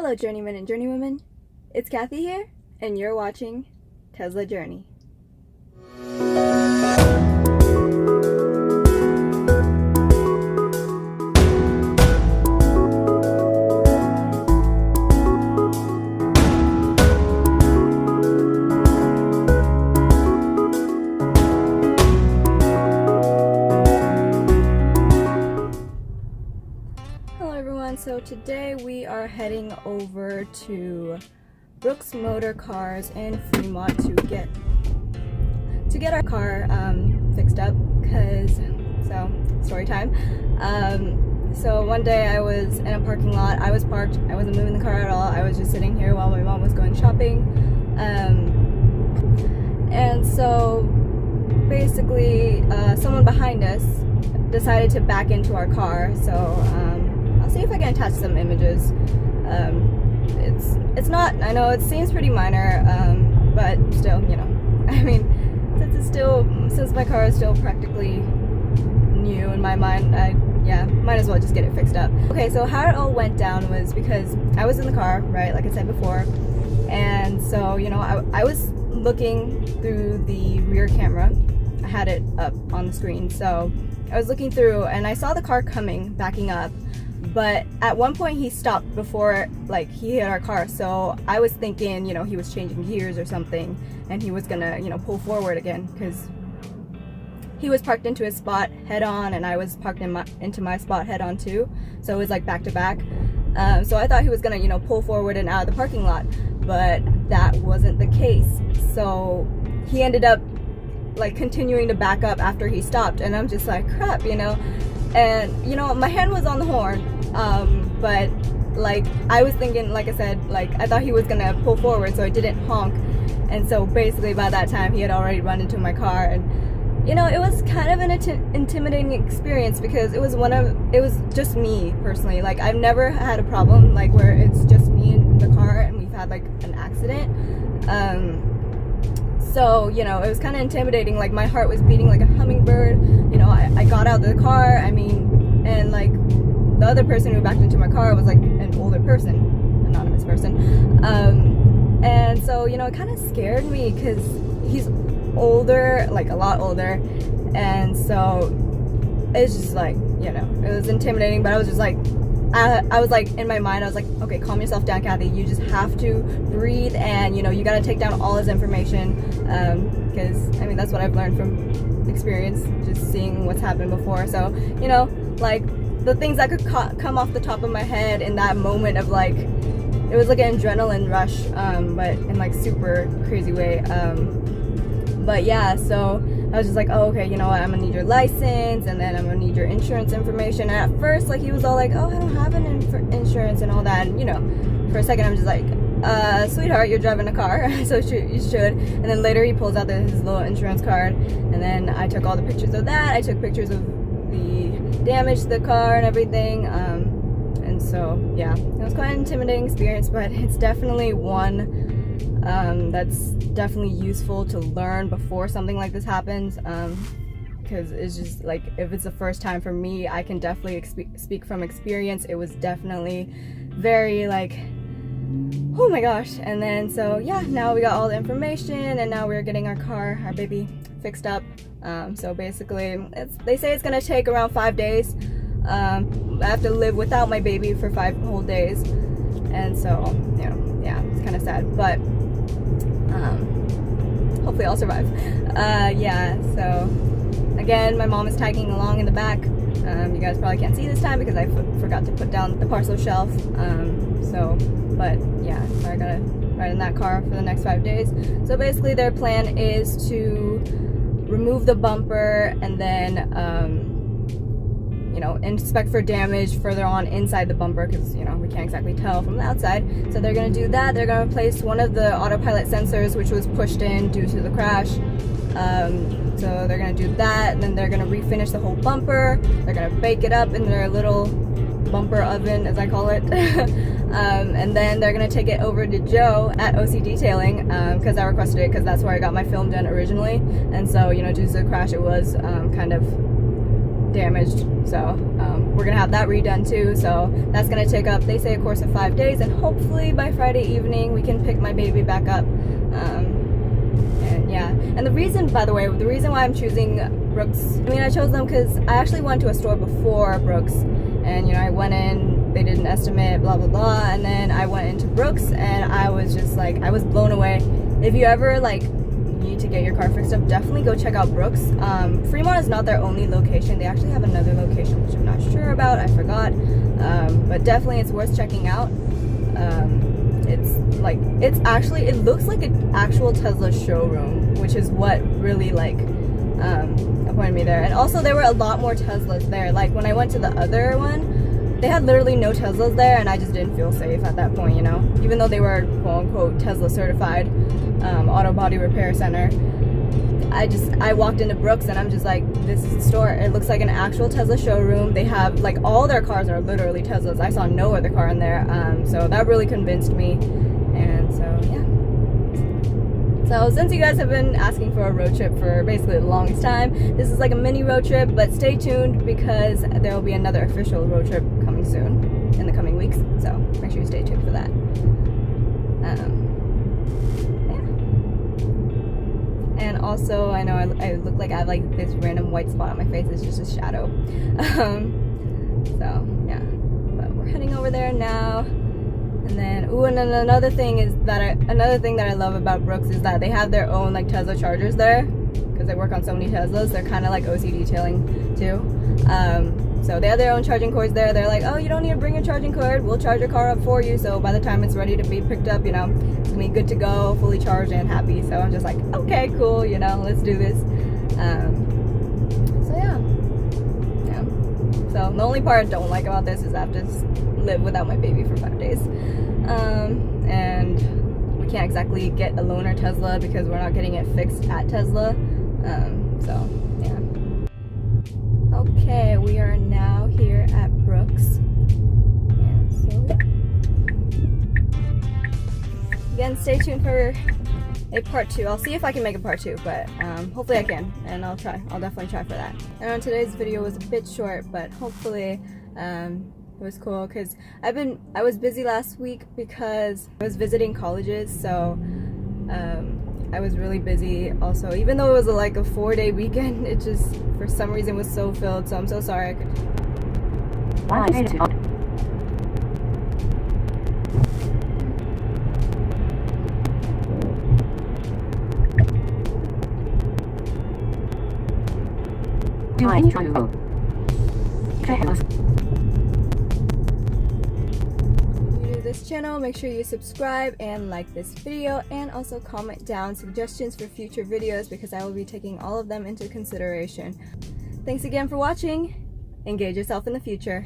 Hello journeymen and journeywomen, it's Kathy here, and you're watching Tesla Journey. So today we are heading over to Brooks Motor Cars in Fremont to get our car fixed up. Story time. So one day I was in a parking lot. I was parked. I wasn't moving the car at all. I was just sitting here while my mom was going shopping. And so basically, someone behind us decided to back into our car. So I'll see if I can attach some images. It's not, I know it seems pretty minor, but still, you know, I mean, since my car is still practically new in my mind, might as well just get it fixed up. Okay, so how it all went down was because I was in the car, right, like I said before, and so, you know, I was looking through the rear camera. I had it up on the screen, so I was looking through and I saw the car coming, backing up. But at one point he stopped before, like, he hit our car, so I was thinking, you know, he was changing gears or something and he was gonna, you know, pull forward again, because he was parked into his spot head on and I was parked into my spot head on too, so it was like back to back. So I thought he was gonna, you know, pull forward and out of the parking lot, but that wasn't the case. So he ended up like continuing to back up after he stopped, and I'm just like, crap, you know. And you know, my hand was on the horn, but like I was thinking, like I said, like I thought he was gonna pull forward, so I didn't honk. And so basically by that time he had already run into my car, and you know, it was kind of an intimidating experience because it was just me personally. Like I've never had a problem like where it's just me in the car and we've had like an accident. So, you know, it was kind of intimidating. Like my heart was beating like a hummingbird. You know, I got out of the car, I mean, and like the other person who backed into my car was like an older person, anonymous person. And so, you know, it kind of scared me because he's older, like a lot older. And so it's just like, you know, it was intimidating, but I was just like, I was like, in my mind, I was like, okay, calm yourself down, Kathy. You just have to breathe, and you know, you gotta take down all his information, because I mean, that's what I've learned from experience, just seeing what's happened before. So, you know, like the things that could come off the top of my head in that moment of like, it was like an adrenaline rush, but in like super crazy way. But yeah, so I was just like, oh, okay, you know what, I'm gonna need your license, and then I'm gonna need your insurance information. And at first, like, he was all like, oh, I don't have an insurance and all that. And, you know, for a second, I'm just like, sweetheart, you're driving a car, so you should. And then later, he pulls out his little insurance card, and then I took all the pictures of that. I took pictures of the damage to the car and everything. And so, yeah, it was quite an intimidating experience, but it's definitely one that's definitely useful to learn before something like this happens, because it's just like, if it's the first time for me, I can definitely speak from experience. It was definitely very like, oh my gosh. And then so yeah, now we got all the information, and now we're getting our baby fixed up. So basically they say it's gonna take around 5 days. I have to live without my baby for 5 whole days, and so, you know, yeah, it's kind of sad, but hopefully I'll survive. Yeah, so again, my mom is tagging along in the back. You guys probably can't see this time because I forgot to put down the parcel shelf. But yeah, so I gotta ride in that car for the next 5 days. So basically their plan is to remove the bumper and then you know, inspect for damage further on inside the bumper, because, you know, we can't exactly tell from the outside. So they're going to do that. They're going to replace one of the autopilot sensors, which was pushed in due to the crash. So they're going to do that, and then they're going to refinish the whole bumper. They're going to bake it up in their little bumper oven, as I call it. And then they're going to take it over to Joe at OC Detailing, because I requested it, because that's where I got my film done originally. And so, you know, due to the crash, it was kind of damaged, so we're gonna have that redone too. So that's gonna take up, they say, a course of 5 days, and hopefully by Friday evening we can pick my baby back up. And yeah, and the reason, by the way, the reason why I'm choosing Brooks, I mean, I chose them because I actually went to a store before Brooks, and you know, I went in, they did an estimate, blah blah blah, and then I went into Brooks and I was just like, I was blown away. If you ever like need to get your car fixed up, definitely go check out Brooks. Fremont is not their only location. They actually have another location which I'm not sure about, I forgot, but definitely it's worth checking out. It's actually, it looks like an actual Tesla showroom, which is what really like appointed me there. And also there were a lot more Teslas there. Like when I went to the other one, they had literally no Teslas there, and I just didn't feel safe at that point, you know, even though they were quote unquote Tesla certified, auto body repair center. I walked into Brooks and I'm just like, this is the store. It looks like an actual Tesla showroom. They have like, all their cars are literally Teslas. I saw no other car in there, so that really convinced me. And so yeah, so since you guys have been asking for a road trip for basically the longest time, this is like a mini road trip, but stay tuned because there will be another official road trip coming soon in the coming weeks, so make sure you stay tuned for that. And also, I know I look like I have like this random white spot on my face. It's just a shadow. So yeah, but we're heading over there now. And then, and then another thing that I love about Brooks is that they have their own like Tesla chargers there, because they work on so many Teslas. They're kind of like OC detailing too. So they have their own charging cords there. They're like, oh, you don't need to bring your charging cord. We'll charge your car up for you. So by the time it's ready to be picked up, you know, it's gonna be good to go, fully charged and happy. So I'm just like, okay, cool, you know, let's do this. So yeah. So the only part I don't like about this is I have to live without my baby for 5 days. And we can't exactly get a loaner Tesla because we're not getting it fixed at Tesla. So yeah. Okay, we are now here at Brooks. And so again, stay tuned for a part 2. I'll see if I can make a part 2, but hopefully I can, and I'll definitely try for that. I know today's video was a bit short, but hopefully it was cool because I was busy last week because I was visiting colleges, so I was really busy also. Even though it was like a 4-day weekend, it just for some reason was so filled, so I'm so sorry. This channel, make sure you subscribe and like this video, and also comment down suggestions for future videos because I will be taking all of them into consideration. Thanks again for watching. Engage yourself in the future.